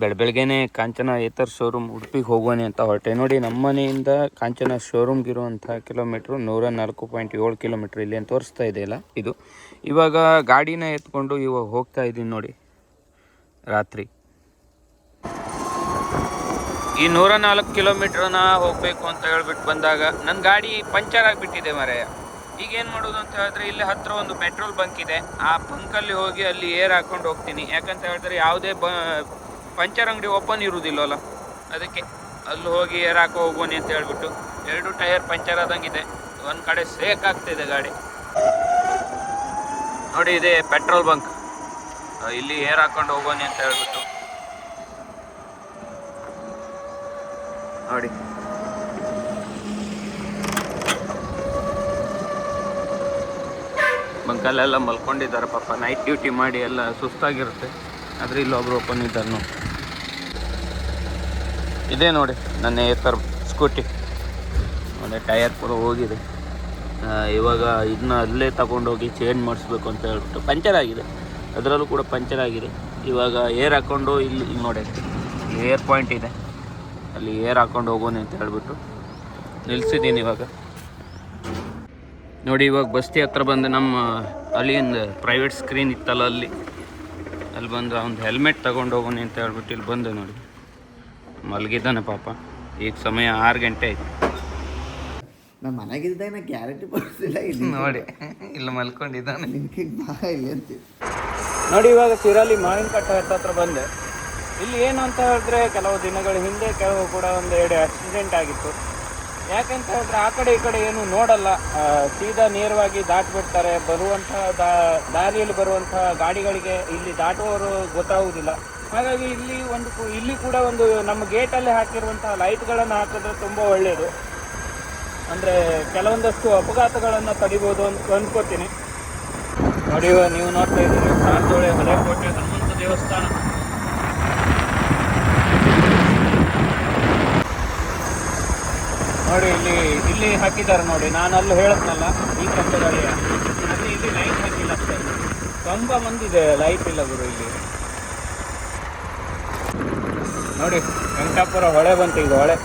ಬೆಳಗ್ಗೆನೆ ಕಾಂಚನ ಏತರ್ ಶೋರೂಮ್ ಉಡುಪಿಗೆ ಹೋಗೋಣ ಅಂತ ಹೊರಟೆ. ನೋಡಿ, ನಮ್ಮ ಮನೆಯಿಂದ ಕಾಂಚನ ಶೋರೂಮ್ಗಿರುವಂಥ ಕಿಲೋಮೀಟ್ರು 104.7 ಕಿಲೋಮೀಟ್ರ್ ಇಲ್ಲಿ ಅಂತ ತೋರಿಸ್ತಾ ಇದೆಯಲ್ಲ ಇದು. ಇವಾಗ ಗಾಡಿನ ಎತ್ಕೊಂಡು ಇವಾಗ ಹೋಗ್ತಾ ಇದ್ದೀನಿ ನೋಡಿ. ರಾತ್ರಿ ಈ 104 ಕಿಲೋಮೀಟ್ರನ್ನ ಹೋಗಬೇಕು ಅಂತ ಹೇಳ್ಬಿಟ್ಟು ಬಂದಾಗ ನನ್ನ ಗಾಡಿ ಪಂಚರ್ ಆಗಿಬಿಟ್ಟಿದೆ ಮರೆಯ. ಈಗೇನು ಮಾಡೋದು ಅಂತ ಹೇಳಿದ್ರೆ, ಇಲ್ಲಿ ಹತ್ತಿರ ಒಂದು ಪೆಟ್ರೋಲ್ ಬಂಕ್ ಇದೆ. ಆ ಬಂಕಲ್ಲಿ ಹೋಗಿ ಅಲ್ಲಿ ಏರ್ ಹಾಕ್ಕೊಂಡು ಹೋಗ್ತೀನಿ. ಯಾಕಂತ ಹೇಳಿದ್ರೆ ಯಾವುದೇ ಪಂಚರ್ ಅಂಗಡಿ ಓಪನ್ ಇರುವುದಿಲ್ಲವಲ್ಲ, ಅದಕ್ಕೆ ಅಲ್ಲಿ ಹೋಗಿ ಏರ್ ಹಾಕೋ ಹೋಗೋನಿ ಅಂತ ಹೇಳ್ಬಿಟ್ಟು. 2 ಟೈರ್ ಪಂಚರ್ ಆದಂಗಿದೆ. ಒಂದು ಕಡೆ ಸೇಕ್ ಆಗ್ತಿದೆ ಗಾಡಿ. ನೋಡಿ, ಇದೆ ಪೆಟ್ರೋಲ್ ಬಂಕ್. ಇಲ್ಲಿ ಏರ್ ಹಾಕೊಂಡು ಹೋಗೋನಿ ಅಂತ ಹೇಳ್ಬಿಟ್ಟು ನೋಡಿ. ಬಂಕಲ್ಲೆಲ್ಲ ಮಲ್ಕೊಂಡಿದ್ದಾರೆ ಪಾಪ, ನೈಟ್ ಡ್ಯೂಟಿ ಮಾಡಿ ಎಲ್ಲ ಸುಸ್ತಾಗಿರುತ್ತೆ. ಆದರೆ ಇಲ್ಲೊಬ್ರು ಓಪನ್ ಇದ್ದಾರೆ ನೋಡಿ. ಇದೇ ನೋಡಿ ನನ್ನ ಏತರ್ ಸ್ಕೂಟಿ. ನೋಡಿ, ಟಯರ್ ಕೂಡ ಹೋಗಿದೆ. ಇವಾಗ ಇದನ್ನ ಅಲ್ಲೇ ತಗೊಂಡೋಗಿ ಚೇಂಜ್ ಮಾಡಿಸ್ಬೇಕು ಅಂತ ಹೇಳ್ಬಿಟ್ಟು. ಪಂಚರ್ ಆಗಿದೆ, ಅದರಲ್ಲೂ ಕೂಡ ಪಂಚರ್ ಆಗಿದೆ. ಇವಾಗ ಏರ್ ಹಾಕ್ಕೊಂಡು ಇಲ್ಲಿ ನೋಡಿ, ಏರ್ ಪಾಯಿಂಟ್ ಇದೆ, ಅಲ್ಲಿ ಏರ್ ಹಾಕ್ಕೊಂಡು ಹೋಗೋಣ ಅಂತ ಹೇಳ್ಬಿಟ್ಟು ನಿಲ್ಸಿದ್ದೀನಿ ಇವಾಗ. ನೋಡಿ, ಇವಾಗ ಬಸ್ತಿ ಹತ್ರ ಬಂದು ನಮ್ಮ ಅಲ್ಲಿಂದ ಪ್ರೈವೇಟ್ ಸ್ಕ್ರೀನ್ ಇತ್ತಲ್ಲ, ಅಲ್ಲಿ ಬಂದು ಒಂದು ಹೆಲ್ಮೆಟ್ ತಗೊಂಡು ಹೋಗೋಣ ಅಂತ ಹೇಳ್ಬಿಟ್ಟು ಇಲ್ಲಿ ಬಂದೆ. ನೋಡಿ, ಮಲಗಿದ್ದಾನೆ ಪಾಪ. ಈಗ ಸಮಯ 6 ಗಂಟೆ ಆಯ್ತು. ನಮ್ಮ ಮನೆಗಿದ್ದಾಗ ನಾ ಗ್ಯಾರಂಟಿ ಬರ್ತಿಲ್ಲ. ನೋಡಿ, ಇಲ್ಲಿ ಮಲ್ಕೊಂಡಿದ್ದಾನೆ. ಇಲ್ಲಿ ನೋಡಿ, ಇವಾಗ ಶಿರಾಲಿ ಮಾವಿನಕಟ್ಟ ಹತ್ರ ಬಂದೆ. ಇಲ್ಲಿ ಏನು ಅಂತ ಹೇಳಿದ್ರೆ, ಕೆಲವು ದಿನಗಳ ಹಿಂದೆ ಕೆಲವು ಕೂಡ 1-2 ಆಕ್ಸಿಡೆಂಟ್ ಆಗಿತ್ತು. ಯಾಕಂತ ಹೇಳಿದ್ರೆ, ಆ ಕಡೆ ಈ ಕಡೆ ಏನು ನೋಡಲ್ಲ, ಸೀದಾ ನೇರವಾಗಿ ದಾಟಿಬಿಡ್ತಾರೆ. ಬರುವಂತಹ ದಾರಿಯಲ್ಲಿ ಬರುವಂತಹ ಗಾಡಿಗಳಿಗೆ ಇಲ್ಲಿ ದಾಟುವವರು ಗೊತ್ತಾಗುವುದಿಲ್ಲ. ಹಾಗಾಗಿ ಇಲ್ಲಿ ಕೂಡ ಒಂದು ನಮ್ಮ ಗೇಟಲ್ಲಿ ಹಾಕಿರುವಂತಹ ಲೈಟ್ಗಳನ್ನು ಹಾಕಿದ್ರೆ ತುಂಬ ಒಳ್ಳೆಯದು. ಅಂದರೆ ಕೆಲವೊಂದಷ್ಟು ಅಪಘಾತಗಳನ್ನು ತಡಿಬೋದು ಅಂತ ಅಂದ್ಕೋತೀನಿ. ನೋಡಿ, ನೀವು ನೋಡ್ತಾ ಇದ್ದೀರಿ ಸಾರದೊಳೆ ಮಲೆಕೋಟೆ ಹನುಮಂತ ದೇವಸ್ಥಾನ. ನೋಡಿ, ಇಲ್ಲಿ ಹಾಕಿದ್ದಾರೆ ನೋಡಿ. ನಾನು ಅಲ್ಲಿ ಹೇಳದ್ನಲ್ಲ, ಈ ಕಂಬದಲ್ಲಿ. ಆದರೆ ಇಲ್ಲಿ ಲೈಟ್ ಹಾಕಿಲ್ಲ ಅಷ್ಟೇ. ಕಂಬ ಬಂದಿದೆ, ಲೈಟ್ ಇಲ್ಲ ಗುರು ಇಲ್ಲಿ. ನೋಡಿ, ವೆಂಕಟಾಪುರ ಹೊಳೆ ಬಂತು. ಈಗ ಹೊಳೆ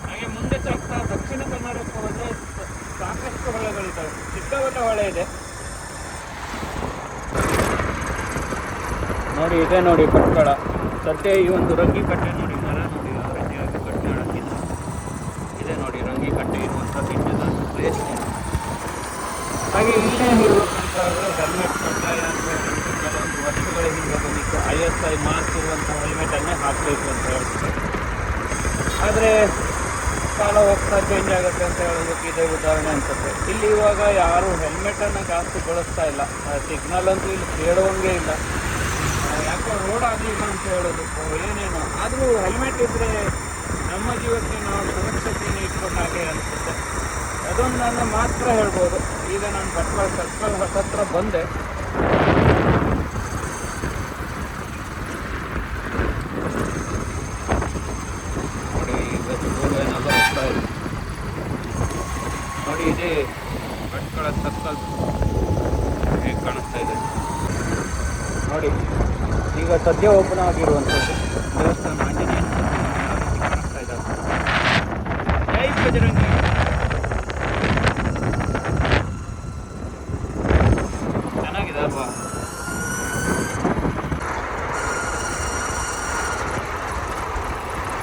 ಹಾಗೆ ಮುಂದೆ ಸಾಗ್ತಾ ದಕ್ಷಿಣ ಕನ್ನಡಕ್ಕೆ ಹೋದರೆ ಸಾಕಷ್ಟು ಹೊಳೆಗಳಿದ್ದಾವೆ. ಚಿಕ್ಕಬಳ್ಳ ಹೊಳೆ ಇದೆ ನೋಡಿ. ಇದೆ ನೋಡಿ ಕಟ್ಟಡ ಸದ್ಯ. ಈ ಒಂದು ರಂಗಿ ಕಟ್ಟೆ ನೋಡಿ, ಮರ ನೋಡಿ, ರಂಗಿಯಾಗಿ ಕಟ್ ಮಾಡೋಕ್ಕಿಂತ ಇದೆ ನೋಡಿ ರಂಗಿ ಕಟ್ಟೆ ಇರುವಂಥ ಬಿಟ್ಟದ ಪ್ಲೇಸ್. ಹಾಗೆ ಇಲ್ಲೇ ಇರುವಂಥ ಹೆಲ್ಮೆಟ್ ಕಡ್ಡಾಯ ಅಂತ ಹೇಳ್ಬಿಟ್ಟು ಕೆಲವೊಂದು ವರ್ಷಗಳ ಹಿಂದೆ ಬಂದಿತ್ತು. ISI ಮಾರ್ಕ್ ಇರುವಂಥ ಹೆಲ್ಮೆಟನ್ನೇ ಹಾಕಬೇಕು ಅಂತ ಹೇಳ್ತಾರೆ. ಆದರೆ ಕಾಲ ಹೋಗ್ತಾ ಚೇಂಜ್ ಆಗುತ್ತೆ ಅಂತ ಹೇಳೋದಕ್ಕೆ ಇದೇ ಉದಾಹರಣೆ ಅನ್ಸುತ್ತೆ. ಇಲ್ಲಿ ಇವಾಗ ಯಾರು ಹೆಲ್ಮೆಟನ್ನು ಜಾಸ್ತಿ ಬಳಸ್ತಾ ಇಲ್ಲ. ಸಿಗ್ನಲ್ ಅಂತೂ ಇಲ್ಲಿ ಕೇಳುವಂಗೆ ಇಲ್ಲ. ಯಾಕೋ ರೋಡ್ ಆಗಲಿಲ್ಲ ಅಂತ ಹೇಳೋದು ಏನೇನೋ. ಆದರೂ ಹೆಲ್ಮೆಟ್ ಇದ್ದರೆ ನಮ್ಮ ಜೀವಕ್ಕೆ ನಾವು ಸುರಕ್ಷತೆಯನ್ನು ಇಟ್ಕೊಂಡು ಹಾಗೆ ಅನಿಸುತ್ತೆ. ಅದೊಂದು ನಾನು ಮಾತ್ರ ಹೇಳ್ಬೋದು. ಈಗ ನಾನು ಭಟ್ಕಳ ಸರ್ಕಲ್ ಹತ್ತಿರ ಬಂದೆ. ನೋಡಿ, ಇವತ್ತು ಏನೆಲ್ಲ ಹೋಗ್ತಾ ಇದೆ ನೋಡಿ. ಇದೇ ಭಟ್ಕಳ ಸರ್ಕಲ್ ಹೇಗೆ ಕಾಣಿಸ್ತಾ ಇದೆ ನೋಡಿ. ಈಗ ಸದ್ಯ ಓಪನ್ ಆಗಿರುವಂಥದ್ದು ದೇವಸ್ಥಾನ. ಆಂಜನೇಯ ಕಾಣಿಸ್ತಾ ಇದ್ದಾರೆ. ಜೈ ಬಜರಂಗಿ. ಚೆನ್ನಾಗಿದೆ ಅಲ್ವಾ?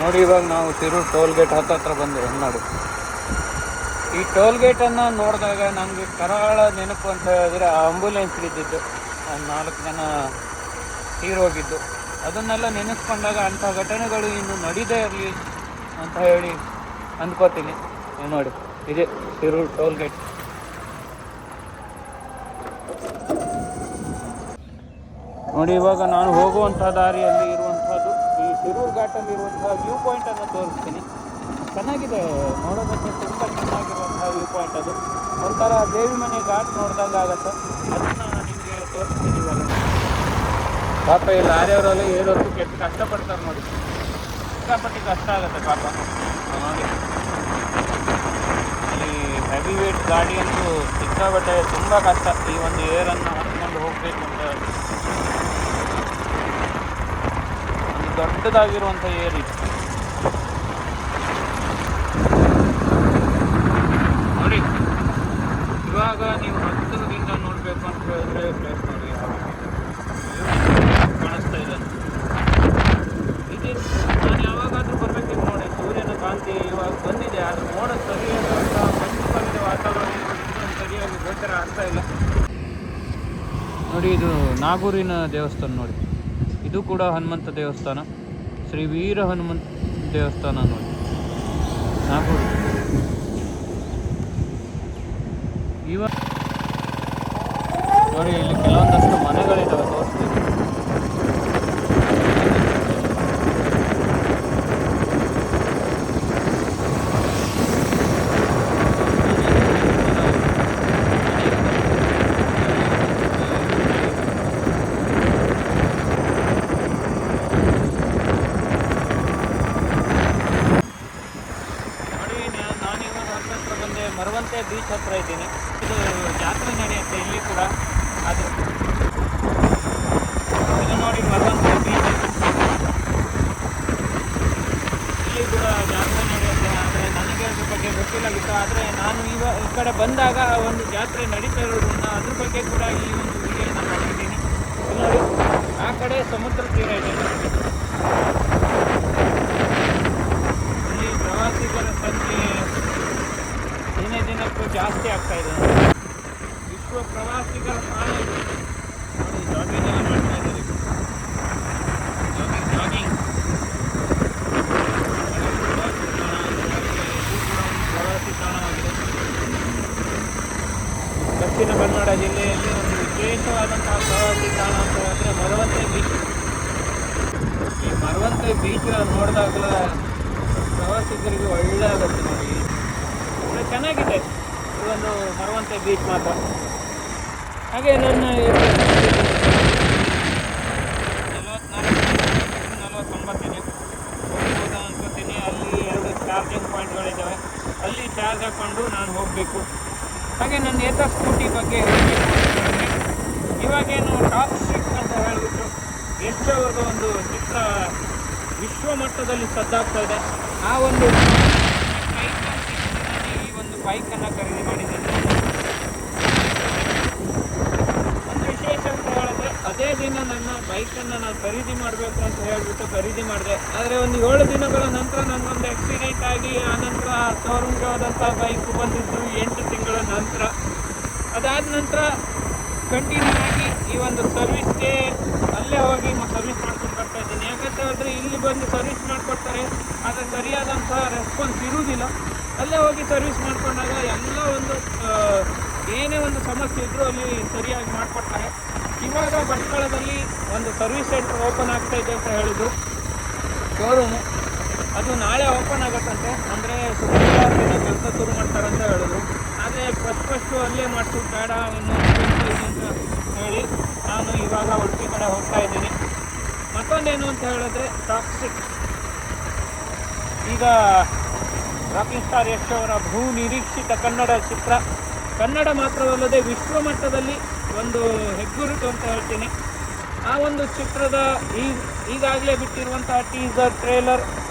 ನೋಡಿ, ಇವಾಗ ನಾವು ಶಿರೂರು ಟೋಲ್ ಗೇಟ್ ಹತ್ರ ಬಂದೆ. ನೋಡಿ, ಈ ಟೋಲ್ ಗೇಟನ್ನು ನೋಡಿದಾಗ ನನಗೆ ಕರಾಳ ನೆನಪು ಅಂತ ಹೇಳಿದ್ರೆ, ಆ ಆಂಬುಲೆನ್ಸ್ ಬಿದ್ದಿದ್ದು, 4 ಜನ ತೀರೋಗಿದ್ದು, ಅದನ್ನೆಲ್ಲ ನೆನೆಸ್ಕೊಂಡಾಗ ಅಂಥ ಘಟನೆಗಳು ಇನ್ನು ನಡೀದೇ ಇರಲಿ ಅಂತ ಹೇಳಿ ಅಂದ್ಕೋತೀನಿ. ನೋಡಿ, ಇದೆ ಶಿರೂರು ಟೋಲ್ ಗೇಟ್. ನೋಡಿ, ಇವಾಗ ನಾನು ಹೋಗುವಂಥ ದಾರಿಯಲ್ಲಿ ಇರುವಂಥದ್ದು ಈ ಶಿರೂರು ಘಾಟಲ್ಲಿ ಇರುವಂಥ ವ್ಯೂ ಪಾಯಿಂಟನ್ನು ತೋರಿಸ್ತೀನಿ. ಚೆನ್ನಾಗಿದೆ ನೋಡೋದಕ್ಕೆ, ತುಂಬ ಚೆನ್ನಾಗಿರುವಂಥ ವ್ಯೂ ಪಾಯಿಂಟ್. ಅದು ಒಂಥರ ದೇವಿ ಮನೆ ಘಾಟ್ ನೋಡ್ದಂಗೆ ಆಗುತ್ತೆ. ಅದನ್ನು ನಿಮಗೆ ತೋರಿಸ್ತೀನಿ ಇವಾಗ. ಪಾಪ ಈ ಲಾರಿಯವರೆಲ್ಲ ಏರೋದು ಕೆಟ್ಟು ಕಷ್ಟಪಡ್ತಾರೆ ನೋಡಿ. ಸಿಕ್ಕಾಪಟ್ಟಿ ಕಷ್ಟ ಆಗುತ್ತೆ ಪಾಪ. ನೋಡಿ, ಅಲ್ಲಿ ಹೆವಿ ಗಾಡಿಯಂತೂ ಸಿಕ್ಕಾಬಟ್ಟೆ ತುಂಬ ಕಷ್ಟ. ಈ ಒಂದು ಏರನ್ನು ಹತ್ಕೊಂಡು ಹೋಗಬೇಕು ಅಂತ ಹೇಳಿ ಒಂದು ದೊಡ್ಡದಾಗಿರುವಂಥ ಏರ್ ಇದು ನೋಡಿ. ಇವಾಗ ನೀವು ಹತ್ತಿರದಿಂದ ನೋಡಬೇಕು ಅಂತ ಹೇಳಿದ್ರೆ ಪ್ಲೇಸ್ ನೋಡಿ ಕಾಣಿಸ್ತಾ ಇದೆ. ಇದು ನಾನು ಯಾವಾಗಾದ್ರೂ ಬರಬೇಕಿತ್ತು ನೋಡಿ. ಸೂರ್ಯನ ಕಾಂತಿ ಇವಾಗ ಬಂದಿದೆ, ಅದು ಮೋಡ ಸರಿಯಾದ ಮಂಚು ವಾತಾವರಣ ಸರಿಯಾಗಿ ಗೋಚರ ಆಗ್ತಾ ಇಲ್ಲ ನೋಡಿ. ಇದು ನಾಗೂರಿನ ದೇವಸ್ಥಾನ ನೋಡಿ. ಇದು ಕೂಡ ಹನುಮಂತ ದೇವಸ್ಥಾನ, ಶ್ರೀ ವೀರ ಹನುಮಂತ ದೇವಸ್ಥಾನ ನೋಡಿ, ನಾಗೂರು. ಇವಾಗ ನೋಡಿ ಇಲ್ಲಿ ಕೆಲವೊಂದಷ್ಟು ಮನೆಗಳಿದ್ದಾವೆ, ತೋರಿಸ್ತೀವಿ. ಮರವಂತೆ ಬೀಚ್ ಹತ್ರ ಇದ್ದೀನಿ. ಇದು ಜಾತ್ರೆ ನಡೆಯುತ್ತೆ ಇಲ್ಲಿ ಕೂಡ. ಅದು ಇದು ನೋಡಿ ಮರವಂತೆ ಬೀಚ್, ಇಲ್ಲಿ ಕೂಡ ಜಾತ್ರೆ ನಡೆಯುತ್ತೆ. ಆದರೆ ನನಗೆ ಅದ್ರ ಬಗ್ಗೆ ಗೊತ್ತಿಲ್ಲಾಗಿತ್ತು. ಆದರೆ ನಾನು ಈ ಕಡೆ ಬಂದಾಗ ಒಂದು ಜಾತ್ರೆ ನಡೀತಾ ಇರೋದ್ರಿಂದ ಅದ್ರ ಬಗ್ಗೆ ಕೂಡ ಈ ಒಂದು ವಿಡಿಯೋನ ಮಾಡಿದ್ದೀನಿ. ನೋಡಿ ಆ ಕಡೆ ಸಮುದ್ರ ತೀರ ಇದೆ. ಇಲ್ಲಿ ಪ್ರವಾಸಿಗರ ಸಂಖ್ಯೆ ದಿನೇ ದಿನಕ್ಕೂ ಜಾಸ್ತಿ ಆಗ್ತಾ ಇದೆ. ವಿಶ್ವ ಪ್ರವಾಸಿಗರ ತಾಣ ಇದೆ ನೋಡಿ. ಜಾಗಿಂಗ್ ಎಲ್ಲ ಮಾಡ್ತಾ ಇದ್ದಾರೆ. ಜಾಗಿಂಗ್ ಪ್ರವಾಸಿ ತಾಣವಾಗಿದೆ. ದಕ್ಷಿಣ ಕನ್ನಡ ಜಿಲ್ಲೆಯಲ್ಲಿ ಒಂದು ವಿಶೇಷವಾದಂತಹ ಪ್ರವಾಸಿ ತಾಣ ಅಂತ ಹೇಳಿದ್ರೆ ಮರವಂತೆ ಬೀಚ್. ಈ ಮರವಂತೆ ಬೀಚ್ ನೋಡಿದಾಗಲೇ ಪ್ರವಾಸಿಗರಿಗೆ ಒಳ್ಳೆ ಆಗುತ್ತೆ ನೋಡಿ. ಚೆನ್ನಾಗಿದೆ ಈ ಒಂದು ಮರವಂತೆ ಬೀಚ್ ಮಾತ್ರ. ಹಾಗೆ ನನ್ನ 44-49 ಹೋಗ್ಬೋದು ಅನ್ಕೋತೀನಿ. ಅಲ್ಲಿ 2 ಚಾರ್ಜಿಂಗ್ ಪಾಯಿಂಟ್ಗಳಿದ್ದಾವೆ, ಅಲ್ಲಿ ಚಾರ್ಜ್ ಹಾಕ್ಕೊಂಡು ನಾನು ಹೋಗಬೇಕು. ಹಾಗೆ ನನ್ನ ಸ್ಕೂಟಿ ಬಗ್ಗೆ ಹೇಳಬೇಕು. ಇವಾಗೇನು ಟಾಕ್ಸಿಕ್ ಅಂತ ಹೇಳಿಬಿಟ್ಟು ಎಷ್ಟವ್ರದ್ದು ಒಂದು ಚಿತ್ರ ವಿಶ್ವ ಮಟ್ಟದಲ್ಲಿ ಸದ್ದಾಗ್ತಾ ಇದೆ. ಆ ಒಂದು ಬೈಕನ್ನು ಖರೀದಿ ಮಾಡಿದ್ದೇನೆ. ಒಂದು ವಿಶೇಷ ಅಂತ ಹೇಳಿದ್ರೆ ಅದೇ ದಿನ ನನ್ನ ಬೈಕನ್ನು ನಾನು ಖರೀದಿ ಮಾಡಬೇಕು ಅಂತ ಹೇಳಿಬಿಟ್ಟು ಖರೀದಿ ಮಾಡಿದೆ. ಆದರೆ ಒಂದು 7 ದಿನಗಳ ನಂತರ ನನಗೊಂದು ಆಕ್ಸಿಡೆಂಟ್ ಆಗಿ ಆನಂತರ ಶೋರೂಮ್ಗೆ ಹೋದಂಥ ಬೈಕು ಬಂದಿದ್ದು 8 ತಿಂಗಳ ನಂತರ. ಅದಾದ ನಂತರ ಕಂಟಿನ್ಯೂ ಆಗಿ ಈ ಒಂದು ಸರ್ವಿಸ್ಗೆ ಅಲ್ಲೇ ಹೋಗಿ ಸರ್ವಿಸ್ ಮಾಡ್ಕೊಂಡು ಬರ್ತಾ ಇದ್ದೀನಿ. ಯಾಕಂತ ಹೇಳಿದ್ರೆ ಇಲ್ಲಿ ಬಂದು ಸರ್ವಿಸ್ ಮಾಡಿಕೊಡ್ತಾರೆ, ಆದರೆ ಸರಿಯಾದಂಥ ರೆಸ್ಪಾನ್ಸ್ ಇರುವುದಿಲ್ಲ. ಅಲ್ಲೇ ಹೋಗಿ ಸರ್ವಿಸ್ ಮಾಡಿಕೊಂಡಾಗ ಎಲ್ಲ ಒಂದು ಏನೇ ಒಂದು ಸಮಸ್ಯೆ ಇದ್ದರೂ ಅಲ್ಲಿ ಸರಿಯಾಗಿ ಮಾಡಿಕೊಡ್ತಾರೆ. ಇವಾಗ ಭಟ್ಕಳದಲ್ಲಿ ಒಂದು ಸರ್ವಿಸ್ ಸೆಂಟರ್ ಓಪನ್ ಆಗ್ತಾ ಇದೆ ಅಂತ ಹೇಳಿದ್ರು, ಶೋರೂಮು. ಅದು ನಾಳೆ ಓಪನ್ ಆಗುತ್ತಂತೆ. ಅಂದರೆ ಶುಕ್ರವಾರ ದಿನ ಕೆಲಸ ಶುರು ಮಾಡ್ತಾರಂತ ಹೇಳಿದ್ರು. ಆದರೆ ಫಸ್ಟು ಅಲ್ಲೇ ಮಾಡಿಸೋದು ಬೇಡ ಅಂತ ಹೇಳಿ ನಾನು ಇವಾಗ ಉಡುಪಿ ಕಡೆ ಹೋಗ್ತಾ ಇದ್ದೀನಿ. ಮತ್ತೊಂದೇನು ಅಂತ ಹೇಳಿದ್ರೆ ಟಾಕ್ಸಿಕ್. ಈಗ ರಾಕಿಂಗ್ ಸ್ಟಾರ್ ಯಶ್ ಅವರ ಬಹು ನಿರೀಕ್ಷಿತ ಕನ್ನಡ ಚಿತ್ರ, ಕನ್ನಡ ಮಾತ್ರವಲ್ಲದೆ ವಿಶ್ವ ಮಟ್ಟದಲ್ಲಿ ಒಂದು ಹೆಗ್ಗುರುತು ಅಂತ ಹೇಳ್ತೀನಿ. ಆ ಒಂದು ಚಿತ್ರದ ಈಗಾಗಲೇ ಬಿಟ್ಟಿರುವಂತಹ ಟೀಸರ್, ಟ್ರೇಲರ್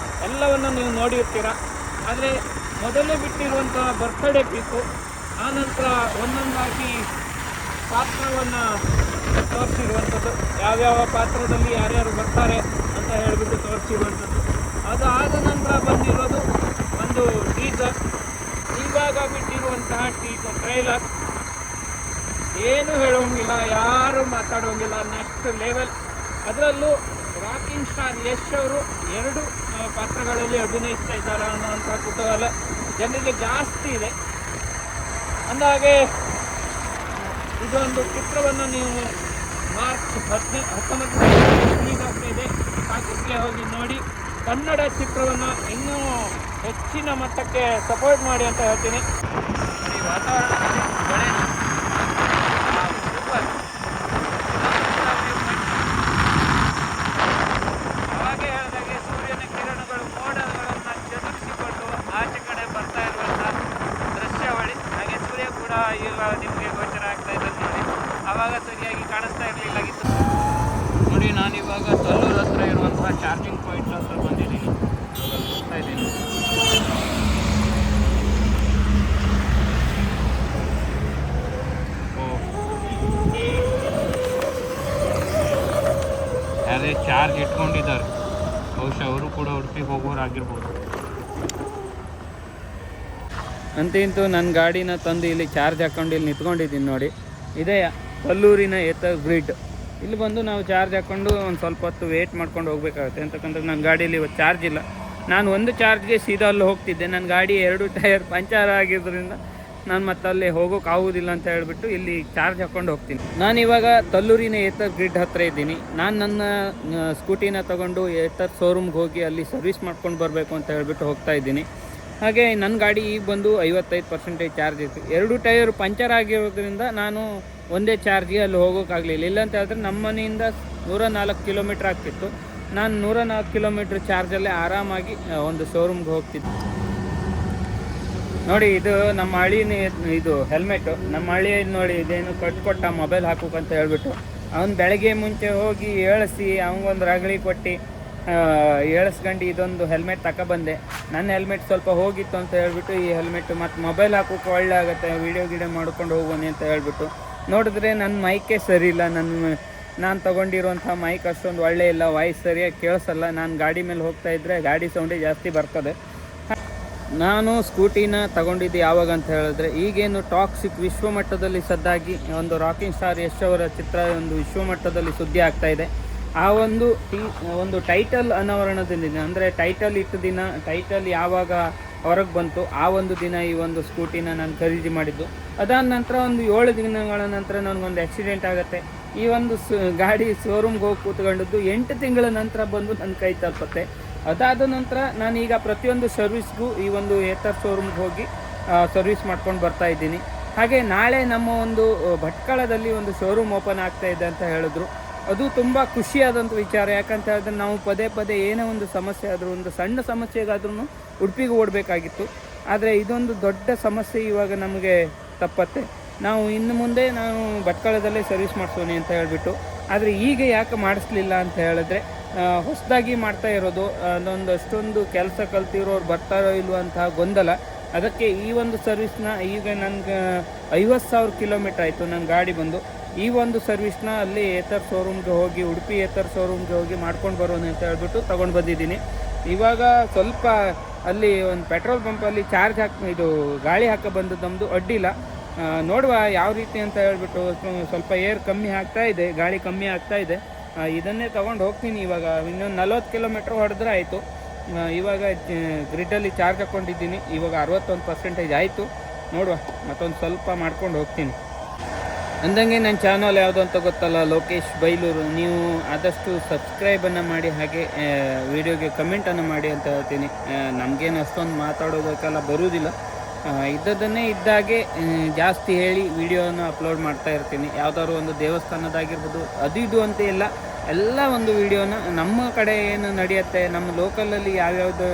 ಎಲ್ಲವನ್ನು ನೀವು ನೋಡಿರ್ತೀರ. ಆದರೆ ಮೊದಲೇ ಬಿಟ್ಟಿರುವಂತಹ ಬರ್ತ್ಡೇ ಪಿಕ್ಕು, ಆನಂತರ ಒಂದೊಂದಾಗಿ ಪಾತ್ರವನ್ನು ತೋರಿಸಿರುವಂಥದ್ದು, ಯಾವ್ಯಾವ ಪಾತ್ರದಲ್ಲಿ ಯಾರ್ಯಾರು ಬರ್ತಾರೆ ಅಂತ ಹೇಳಿಬಿಟ್ಟು ತೋರಿಸಿರುವಂಥದ್ದು. ಅದು ಆದ ನಂತರ ಬಂದಿರೋದು ಒಂದು ಟೀಸರ್, ಇವಾಗ ಬಿಟ್ಟಿರುವಂತಹ ಟೀಸರ್ ಟ್ರೈಲರ್. ಏನು ಹೇಳೋಂಗಿಲ್ಲ, ಯಾರು ಮಾತಾಡೋಂಗಿಲ್ಲ, ನೆಕ್ಸ್ಟ್ ಲೆವೆಲ್. ಅದರಲ್ಲೂ ರಾಕಿಂಗ್ ಸ್ಟಾರ್ ಯಶ್ ಅವರು 2 ಪಾತ್ರಗಳಲ್ಲಿ ಅಭಿನಯಿಸ್ತಾ ಇದ್ದಾರೆ ಅನ್ನುವಂಥ ಕುತೂಹಲ ಜನರಿಗೆ ಜಾಸ್ತಿ ಇದೆ. ಅಂದಾಗೆ ಇದೊಂದು ಚಿತ್ರವನ್ನು ನೀವು ಮಾರ್ಚ್ 19 ರಿಲೀಸ್ ಆಗ್ತಾ ಇದೆ. ಟಾಕೀಸ್ಗೆ ಹೋಗಿ ನೋಡಿ. ಕನ್ನಡ ಚಿತ್ರವನ್ನು ಇನ್ನೂ ಹೆಚ್ಚಿನ ಮಟ್ಟಕ್ಕೆ ಸಪೋರ್ಟ್ ಮಾಡಿ ಅಂತ ಹೇಳ್ತೀನಿ. ವಾತಾವರಣ ಸೂಪರ್. ಅವಾಗೇ ಹೇಳಿದಾಗೆ ಸೂರ್ಯನ ಕಿರಣಗಳು ಮೋಡಗಳನ್ನು ಚದುರಿಸಿಕೊಂಡು ಆಚೆ ಕಡೆ ಬರ್ತಾ ಇರುವಂಥ ದೃಶ್ಯಾವಳಿ. ಹಾಗೆ ಸೂರ್ಯ ಇಲ್ಲ ನಿಮಗೆ ಗೋಚರ ಆಗ್ತಾ ಇದೆ ನೋಡಿ. ಆವಾಗ ಸರಿಯಾಗಿ ಕಾಣಿಸ್ತಾ ಇರಲಿಲ್ಲಾಗಿತ್ತು ನೋಡಿ. ನಾನಿವಾಗ ತಲ್ಲೂರು ಹತ್ರ ಇರುವಂತಹ ಚಾರ್ಜಿಂಗ್ ಪಾಯಿಂಟ್ ಹತ್ರ ಬಂದಿದ್ದೀನಿ, ಹೋಗ್ತಾ ಇದ್ದೀನಿ. ಯಾರೇ ಚಾರ್ಜ್ ಇಟ್ಕೊಂಡಿದ್ದಾರೆ, ಬಹುಶಃ ಅವರು ಕೂಡ ಉಡುಪಿಗೆ ಹೋಗೋರಾಗಿರ್ಬೋದು. ಅಂತೂ ನನ್ನ ಗಾಡಿನ ತಂದು ಇಲ್ಲಿ ಚಾರ್ಜ್ ಹಾಕ್ಕೊಂಡು ಇಲ್ಲಿ ನಿಂತ್ಕೊಂಡಿದ್ದೀನಿ ನೋಡಿ. ಇದೇ ಕಲ್ಲೂರಿನ ಏತರ್ ಬ್ರಿಡ್. ಇಲ್ಲಿ ಬಂದು ನಾವು ಚಾರ್ಜ್ ಹಾಕ್ಕೊಂಡು ಒಂದು ಸ್ವಲ್ಪ ಹೊತ್ತು ವೇಟ್ ಮಾಡ್ಕೊಂಡು ಹೋಗ್ಬೇಕಾಗುತ್ತೆ. ಅಂತಕ್ಕಂಥ ನನ್ನ ಗಾಡೀಲಿ ಇವತ್ತು ಚಾರ್ಜ್ ಇಲ್ಲ. ನಾನು ಒಂದು ಚಾರ್ಜ್ಗೆ ಸೀದಾ ಅಲ್ಲಿ ಹೋಗ್ತಿದ್ದೆ. ನನ್ನ ಗಾಡಿ 2 ಟೈರ್ ಪಂಚರ್ ಆಗಿದ್ದರಿಂದ ನಾನು ಮತ್ತೆ ಅಲ್ಲಿ ಹೋಗೋಕ್ಕಾಗೋದಿಲ್ಲ ಅಂತ ಹೇಳ್ಬಿಟ್ಟು ಇಲ್ಲಿ ಚಾರ್ಜ್ ಹಾಕ್ಕೊಂಡು ಹೋಗ್ತೀನಿ. ನಾನಿವಾಗ ತಲ್ಲೂರಿನ ಏತರ್ ಗ್ರಿಡ್ ಹತ್ರ ಇದ್ದೀನಿ. ನಾನು ನನ್ನ ಸ್ಕೂಟಿನ ತೊಗೊಂಡು ಏತರ್ ಶೋರೂಮ್ಗೆ ಹೋಗಿ ಅಲ್ಲಿ ಸರ್ವಿಸ್ ಮಾಡ್ಕೊಂಡು ಬರಬೇಕು ಅಂತ ಹೇಳ್ಬಿಟ್ಟು ಹೋಗ್ತಾ ಇದ್ದೀನಿ. ಹಾಗೆ ನನ್ನ ಗಾಡಿ ಈಗ ಬಂದು 55% ಚಾರ್ಜ್ ಇತ್ತು. 2 ಟೈರ್ ಪಂಚರ್ ಆಗಿರೋದ್ರಿಂದ ನಾನು ಒಂದೇ ಚಾರ್ಜ್ಗೆ ಅಲ್ಲಿ ಹೋಗೋಕ್ಕಾಗಲಿಲ್ಲ. ಇಲ್ಲಂತ ಹೇಳಿದ್ರೆ ನಮ್ಮ ಮನೆಯಿಂದ 104 ಕಿಲೋಮೀಟ್ರ್ ಆಗ್ತಿತ್ತು. ನಾನು 104 ಕಿಲೋಮೀಟ್ರ್ ಚಾರ್ಜಲ್ಲೇ ಆರಾಮಾಗಿ ಒಂದು ಶೋರೂಮ್ಗೆ ಹೋಗ್ತಿದ್ದೆ ನೋಡಿ. ಇದು ನಮ್ಮ ಹಳ್ಳಿನೇ, ಇದು ಹೆಲ್ಮೆಟು ನಮ್ಮ ಹಳ್ಳಿ ನೋಡಿ. ಇದೇನು ಕಟ್ಕೊಟ್ಟ ಮೊಬೈಲ್ ಹಾಕೋಕ್ಕಂತ ಹೇಳ್ಬಿಟ್ಟು ಅವ್ನು ಬೆಳಗ್ಗೆ ಮುಂಚೆ ಹೋಗಿ ಏಳಿಸಿ ಅವನಿಗೊಂದು ರಗಳಿ ಕೊಟ್ಟು ಏಳಿಸ್ಕೊಂಡು ಇದೊಂದು ಹೆಲ್ಮೆಟ್ ತಗೊಬಂದೆ. ನನ್ನ ಹೆಲ್ಮೆಟ್ ಸ್ವಲ್ಪ ಹೋಗಿತ್ತು ಅಂತ ಹೇಳ್ಬಿಟ್ಟು ಈ ಹೆಲ್ಮೆಟ್ಟು ಮತ್ತು ಮೊಬೈಲ್ ಹಾಕೋಕ್ಕೆ ಒಳ್ಳೆ ಆಗುತ್ತೆ, ವೀಡಿಯೋ ಮಾಡ್ಕೊಂಡು ಹೋಗೋಣ ಅಂತ ಹೇಳ್ಬಿಟ್ಟು ನೋಡಿದ್ರೆ ನನ್ನ ಮೈಕೇ ಸರಿ ಇಲ್ಲ. ನಾನು ತೊಗೊಂಡಿರುವಂಥ ಮೈಕ್ ಅಷ್ಟೊಂದು ಒಳ್ಳೆ ಇಲ್ಲ, ವಾಯ್ಸ್ ಸರಿಯಾಗಿ ಕೇಳಿಸಲ್ಲ. ನಾನು ಗಾಡಿ ಮೇಲೆ ಹೋಗ್ತಾ ಇದ್ದರೆ ಗಾಡಿ ಸೌಂಡೇ ಜಾಸ್ತಿ ಬರ್ತದೆ. ನಾನು ಸ್ಕೂಟಿನ ತಗೊಂಡಿದ್ದು ಯಾವಾಗ ಅಂತ ಹೇಳಿದ್ರೆ, ಈಗೇನು ಟಾಕ್ಸಿಕ್ ವಿಶ್ವಮಟ್ಟದಲ್ಲಿ ಸದ್ದಾಗಿ ಒಂದು ರಾಕಿಂಗ್ ಸ್ಟಾರ್ ಯಶ್ ಅವರ ಚಿತ್ರ ಒಂದು ವಿಶ್ವಮಟ್ಟದಲ್ಲಿ ಸುದ್ದಿ ಆಗ್ತಾ ಇದೆ. ಆ ಒಂದು ಟೈಟಲ್ ಅನಾವರಣದ ದಿನ, ಅಂದರೆ ಟೈಟಲ್ ಇಟ್ಟ ದಿನ, ಟೈಟಲ್ ಯಾವಾಗ ಹೊರಗೆ ಬಂತು ಆ ಒಂದು ದಿನ ಈ ಒಂದು ಸ್ಕೂಟಿನ ನಾನು ಖರೀದಿ ಮಾಡಿದ್ದು. ಅದಾದ ನಂತರ ಒಂದು 7 ದಿನಗಳ ನಂತರ ನನಗೊಂದು ಆಕ್ಸಿಡೆಂಟ್ ಆಗುತ್ತೆ. ಈ ಒಂದು ಗಾಡಿ ಶೋರೂಮ್ಗೆ ಹೋಗಿ ಕೂತ್ಕೊಂಡಿದ್ದು 8 ತಿಂಗಳ ನಂತರ ಬಂದು ನನ್ನ ಕೈ ತಲುಪುತ್ತೆ. ಅದಾದ ನಂತರ ನಾನೀಗ ಪ್ರತಿಯೊಂದು ಸರ್ವಿಸ್ಗೂ ಈ ಒಂದು ಏತರ್ ಶೋರೂಮ್ಗೆ ಹೋಗಿ ಸರ್ವಿಸ್ ಮಾಡ್ಕೊಂಡು ಬರ್ತಾ ಇದ್ದೀನಿ. ಹಾಗೆ ನಾಳೆ ನಮ್ಮ ಒಂದು ಭಟ್ಕಳದಲ್ಲಿ ಒಂದು ಶೋರೂಮ್ ಓಪನ್ ಆಗ್ತಾ ಇದೆ ಅಂತ ಹೇಳಿದ್ರು. ಅದು ತುಂಬ ಖುಷಿಯಾದಂಥ ವಿಚಾರ. ಯಾಕಂತ ಹೇಳಿದ್ರೆ ನಾವು ಪದೇ ಏನೇ ಒಂದು ಸಮಸ್ಯೆ ಆದರೂ, ಒಂದು ಸಣ್ಣ ಸಮಸ್ಯೆಗಾದ್ರೂ ಉಡುಪಿಗೆ ಓಡಬೇಕಾಗಿತ್ತು. ಆದರೆ ಇದೊಂದು ದೊಡ್ಡ ಸಮಸ್ಯೆ ಇವಾಗ ನಮಗೆ ತಪ್ಪತ್ತೆ. ನಾವು ಇನ್ನು ಮುಂದೆ ನಾವು ಭಟ್ಕಳದಲ್ಲೇ ಸರ್ವಿಸ್ ಮಾಡಿಸೋಣ ಅಂತ ಹೇಳ್ಬಿಟ್ಟು. ಆದರೆ ಈಗ ಯಾಕೆ ಮಾಡಿಸ್ಲಿಲ್ಲ ಅಂತ ಹೇಳಿದ್ರೆ, ಹೊಸದಾಗಿ ಮಾಡ್ತಾ ಇರೋದು, ಅಷ್ಟೊಂದು ಕೆಲಸ ಕಲ್ತಿರೋರು ಬರ್ತಾರೋ ಇಲ್ವೋ ಅಂತಹ ಗೊಂದಲ. ಅದಕ್ಕೆ ಈ ಒಂದು ಸರ್ವಿಸ್ನ ಈಗ ನನಗೆ 50,000 ಕಿಲೋಮೀಟ್ರ್ ಆಯಿತು ನನ್ನ ಗಾಡಿ ಬಂದು. ಈ ಒಂದು ಸರ್ವಿಸ್ನ ಅಲ್ಲಿ ಏತರ್ ಶೋರೂಮ್ಗೆ ಹೋಗಿ, ಉಡುಪಿ ಏತರ್ ಶೋರೂಮ್ಗೆ ಹೋಗಿ ಮಾಡ್ಕೊಂಡು ಬರೋಣ ಅಂತ ಹೇಳ್ಬಿಟ್ಟು ತೊಗೊಂಡು ಬಂದಿದ್ದೀನಿ. ಇವಾಗ ಸ್ವಲ್ಪ ಅಲ್ಲಿ ಒಂದು ಪೆಟ್ರೋಲ್ ಪಂಪಲ್ಲಿ ಚಾರ್ಜ್ ಇದು ಗಾಳಿ ಹಾಕೋ ಬಂದದ್ದು ನಮ್ಮದು ಅಡ್ಡಿಲ್ಲ. ನೋಡುವ ಯಾವ ರೀತಿ ಅಂತ ಹೇಳ್ಬಿಟ್ಟು. ಸ್ವಲ್ಪ ಏರ್ ಕಮ್ಮಿ ಆಗ್ತಾ ಇದೆ, ಗಾಳಿ ಕಮ್ಮಿ ಆಗ್ತಾ ಇದೆ. ಇದನ್ನೇ ತೊಗೊಂಡು ಹೋಗ್ತೀನಿ. ಇವಾಗ ಇನ್ನೊಂದು 40 ಕಿಲೋಮೀಟ್ರ್ ಹೊಡೆದ್ರೆ ಆಯಿತು. ಇವಾಗ ಗ್ರಿಡ್ಡಲ್ಲಿ ಚಾರ್ಜ್ ಹಾಕ್ಕೊಂಡಿದ್ದೀನಿ. ಇವಾಗ 61% ಆಯಿತು. ನೋಡುವ, ಮತ್ತೊಂದು ಸ್ವಲ್ಪ ಮಾಡ್ಕೊಂಡು ಹೋಗ್ತೀನಿ. ಅಂದಂಗೆ ನನ್ನ ಚಾನಲ್ ಯಾವುದು ಅಂತ ಗೊತ್ತಲ್ಲ, ಲೋಕೇಶ್ ಬೈಲೂರು. ನೀವು ಆದಷ್ಟು ಸಬ್ಸ್ಕ್ರೈಬನ್ನು ಮಾಡಿ, ಹಾಗೆ ವಿಡಿಯೋಗೆ ಕಮೆಂಟನ್ನು ಮಾಡಿ ಅಂತ ಹೇಳ್ತೀನಿ. ನಮಗೇನು ಅಷ್ಟೊಂದು ಮಾತಾಡೋದಕ್ಕೆಲ್ಲ ಬರುವುದಿಲ್ಲ. ಇದ್ದದನ್ನೇ ಇದ್ದಾಗೆ ಜಾಸ್ತಿ ಹೇಳಿ ವಿಡಿಯೋನ ಅಪ್ಲೋಡ್ ಮಾಡ್ತಾ ಇರ್ತೀನಿ. ಯಾವುದಾದ್ರು ಒಂದು ದೇವಸ್ಥಾನದಾಗಿರ್ಬೋದು, ಅದು ಇದು ಅಂತ ಎಲ್ಲ ಒಂದು ವಿಡಿಯೋನ ನಮ್ಮ ಕಡೆ ಏನು ನಡೆಯುತ್ತೆ, ನಮ್ಮ ಲೋಕಲಲ್ಲಿ ಯಾವ್ಯಾವುದು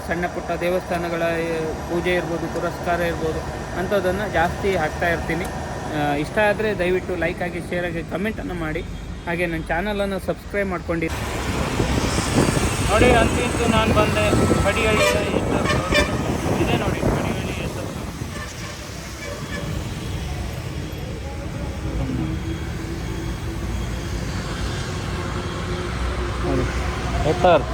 ಸಣ್ಣ ಪುಟ್ಟ ದೇವಸ್ಥಾನಗಳ ಪೂಜೆ ಇರ್ಬೋದು, ಪುರಸ್ಕಾರ ಇರ್ಬೋದು, ಅಂಥದ್ದನ್ನು ಜಾಸ್ತಿ ಹಾಕ್ತಾ ಇರ್ತೀನಿ. ಇಷ್ಟ ಆದರೆ ದಯವಿಟ್ಟು ಲೈಕ್ ಆಗಿ, ಶೇರ್ ಆಗಿ, ಕಮೆಂಟನ್ನು ಮಾಡಿ. ಹಾಗೆ ನನ್ನ ಚಾನಲನ್ನು ಸಬ್ಸ್ಕ್ರೈಬ್ ಮಾಡ್ಕೊಂಡು ನೋಡಿ. ಅಂತೂ ನಾನು ಬಂದೆ ಕಡಿಹಳ್ಳಿ ಇದೆ ನೋಡಿ, ಕಡಿಹಳ್ಳಿ ಏತರ್.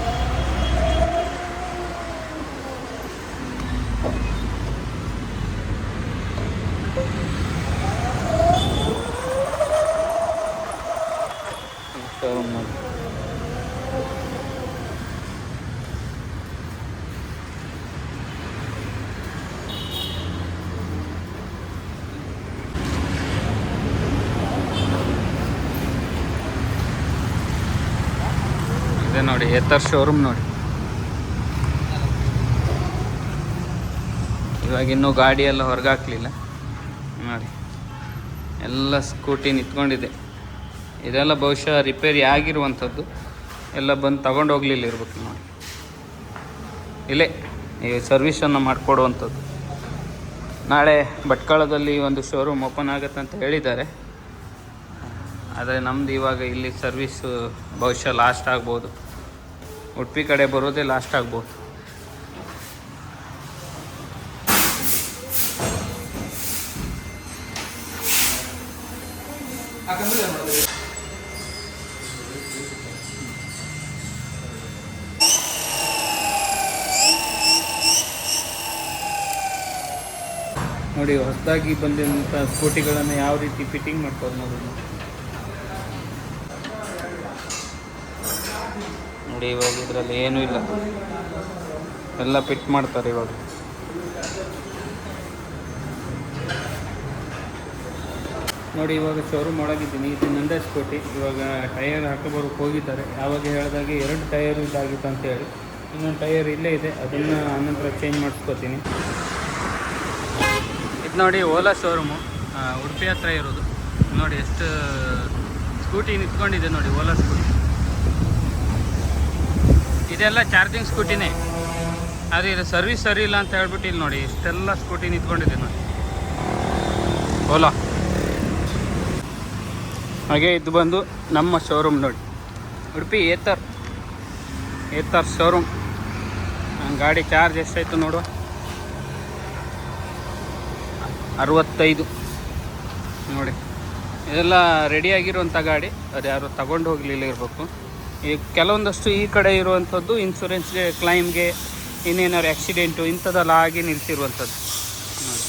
ಇದೆ ನೋಡಿ ಏತರ್ ಶೋರೂಮ್ ನೋಡಿ. ಇವಾಗ ಇನ್ನೂ ಗಾಡಿ ಎಲ್ಲ ಹೊರಗೆ ಹಾಕಲಿಲ್ಲ ನೋಡಿ. ಎಲ್ಲ ಸ್ಕೂಟಿ ನಿಂತ್ಕೊಂಡಿದೆ. ಇದೆಲ್ಲ ಬಹುಶಃ ರಿಪೇರಿ ಆಗಿರುವಂಥದ್ದು. ಎಲ್ಲ ಬಂದು ತಗೊಂಡು ಹೋಗ್ಲಿಲ್ಲ ಇರ್ಬೇಕು ನೋಡಿ. ಇಲ್ಲೇ ಈ ಸರ್ವಿಸನ್ನು ಮಾಡಿಕೊಡುವಂಥದ್ದು ನಾಳೆ ಭಟ್ಕಳದಲ್ಲಿ ಒಂದು ಶೋರೂಮ್ ಓಪನ್ ಆಗುತ್ತೆ ಅಂತ ಹೇಳಿದ್ದಾರೆ. ಆದರೆ ನಮ್ಮದು ಇವಾಗ ಇಲ್ಲಿ ಸರ್ವಿಸು ಬಹುಶಃ ಲಾಸ್ಟ್ ಆಗ್ಬೋದು. ಉಡುಪಿ ಕಡೆ ಬರೋದೇ ಲಾಸ್ಟ್ ಆಗ್ಬೋದು. ನೋಡಿ ಹೊಸದಾಗಿ ಬಂದಿರುವಂಥ ಸ್ಕೂಟಿಗಳನ್ನು ಯಾವ ರೀತಿ ಫಿಟ್ಟಿಂಗ್ ಮಾಡ್ತಾರೆ ನೋಡಿ ಇವಾಗ ಇದರಲ್ಲಿ ಏನೂ ಇಲ್ಲ, ಎಲ್ಲ ಫಿಟ್ ಮಾಡ್ತಾರೆ ಇವಾಗ. ನೋಡಿ ಇವಾಗ ಶೋರೂಮ್ ಒಳಗಿದ್ದೀನಿ. ಇದು ನಂದೇ ಸ್ಕೂಟಿ. ಇವಾಗ ಟೈರ್ ಹಾಕೋಬರೋಕ್ಕೆ ಹೋಗಿದ್ದಾರೆ. ಯಾವಾಗ ಹೇಳಿದಾಗೆ 2 ಟೈರು ಇದಾಗಿತ್ತು ಅಂತೇಳಿ. ಇನ್ನೊಂದು ಟೈರ್ ಇಲ್ಲೇ ಇದೆ, ಅದನ್ನು ಆನಂತರ ಚೇಂಜ್ ಮಾಡಿಸ್ಕೋತೀನಿ. ಇದು ನೋಡಿ ಓಲಾ ಶೋರೂಮು, ಉಡುಪಿ ಹತ್ರ ಇರೋದು. ನೋಡಿ ಎಷ್ಟು ಸ್ಕೂಟಿ ನಿಂತ್ಕೊಂಡಿದೆ ನೋಡಿ, ಓಲಾ ಸ್ಕೂಟಿ. ಇದೆಲ್ಲ ಚಾರ್ಜಿಂಗ್ ಸ್ಕೂಟಿನೇ, ಆದರೆ ಇದು ಸರ್ವಿಸ್ ಸರಿ ಇಲ್ಲ ಅಂತ ಹೇಳ್ಬಿಟ್ಟು ಇಲ್ಲಿ ನೋಡಿ ಇಷ್ಟೆಲ್ಲ ಸ್ಕೂಟಿ ನಿಂತ್ಕೊಂಡಿದೆ ನೋಡಿ ಓಲಾ. ಹಾಗೆ ಇದು ಬಂದು ನಮ್ಮ ಶೋರೂಮ್ ನೋಡಿ, ಉಡುಪಿ ಏತರ್ ಶೋರೂಮ್. ಗಾಡಿ ಚಾರ್ಜ್ ಎಷ್ಟಾಯಿತು ನೋಡುವ, 65 ನೋಡಿ. ಇದೆಲ್ಲ ರೆಡಿಯಾಗಿರುವಂಥ ಗಾಡಿ, ಅದು ಯಾರು ತಗೊಂಡು ಹೋಗಲಿಲ್ಲ ಇರಬೇಕು. ಈ ಕೆಲವೊಂದಷ್ಟು ಈ ಕಡೆ ಇರುವಂಥದ್ದು ಇನ್ಶೂರೆನ್ಸ್ಗೆ, ಕ್ಲೈಮ್ಗೆ, ಇನ್ನೇನಾದ್ರು ಆ್ಯಕ್ಸಿಡೆಂಟು ಇಂಥದ್ದೆಲ್ಲ ಆಗಿ ನಿಲ್ಸಿರುವಂಥದ್ದು ನೋಡಿ.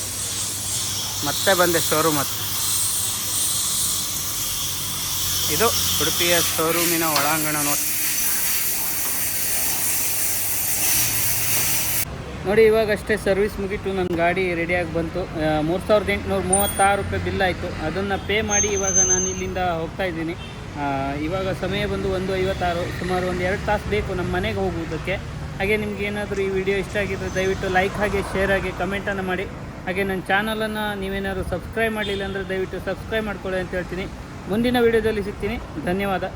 ಮತ್ತೆ ಬಂದೆ ಶೋರೂಮ್ ಹತ್ರ. ಇದು ಉಡುಪಿಯ ಶೋರೂಮಿನ ಒಳಾಂಗಣ ನೋಡಿ. ಇವಾಗಷ್ಟೇ ಸರ್ವಿಸ್ ಮುಗಿತು, ನನ್ನ ಗಾಡಿ ರೆಡಿಯಾಗಿ ಬಂತು. 3836 ರೂಪಾಯಿ ಬಿಲ್ ಆಯಿತು. ಅದನ್ನು ಪೇ ಮಾಡಿ ಇವಾಗ ನಾನು ಇಲ್ಲಿಂದ ಹೋಗ್ತಾ ಇದ್ದೀನಿ. ಇವಾಗ ಸಮಯ ಬಂದು 1:56, ಸುಮಾರು 1-2 ತಾಸು ಬೇಕು ನಮ್ಮ ಮನೆಗೆ ಹೋಗುವುದಕ್ಕೆ. ಹಾಗೆ ನಿಮ್ಗೆ ಏನಾದರೂ ಈ ವಿಡಿಯೋ ಇಷ್ಟ ಆಗಿದ್ದರೆ ದಯವಿಟ್ಟು ಲೈಕ್ ಹಾಗೆ ಶೇರ್ ಹಾಗೆ ಕಮೆಂಟನ್ನು ಮಾಡಿ. ಹಾಗೆ ನನ್ನ ಚಾನಲನ್ನು ನೀವೇನಾದ್ರು ಸಬ್ಸ್ಕ್ರೈಬ್ ಮಾಡಲಿಲ್ಲ ಅಂದರೆ ದಯವಿಟ್ಟು ಸಬ್ಸ್ಕ್ರೈಬ್ ಮಾಡ್ಕೊಳ್ಳಿ ಅಂತ ಹೇಳ್ತೀನಿ. ಮುಂದಿನ ವಿಡಿಯೋದಲ್ಲಿ ಸಿಗ್ತೀನಿ. ಧನ್ಯವಾದ.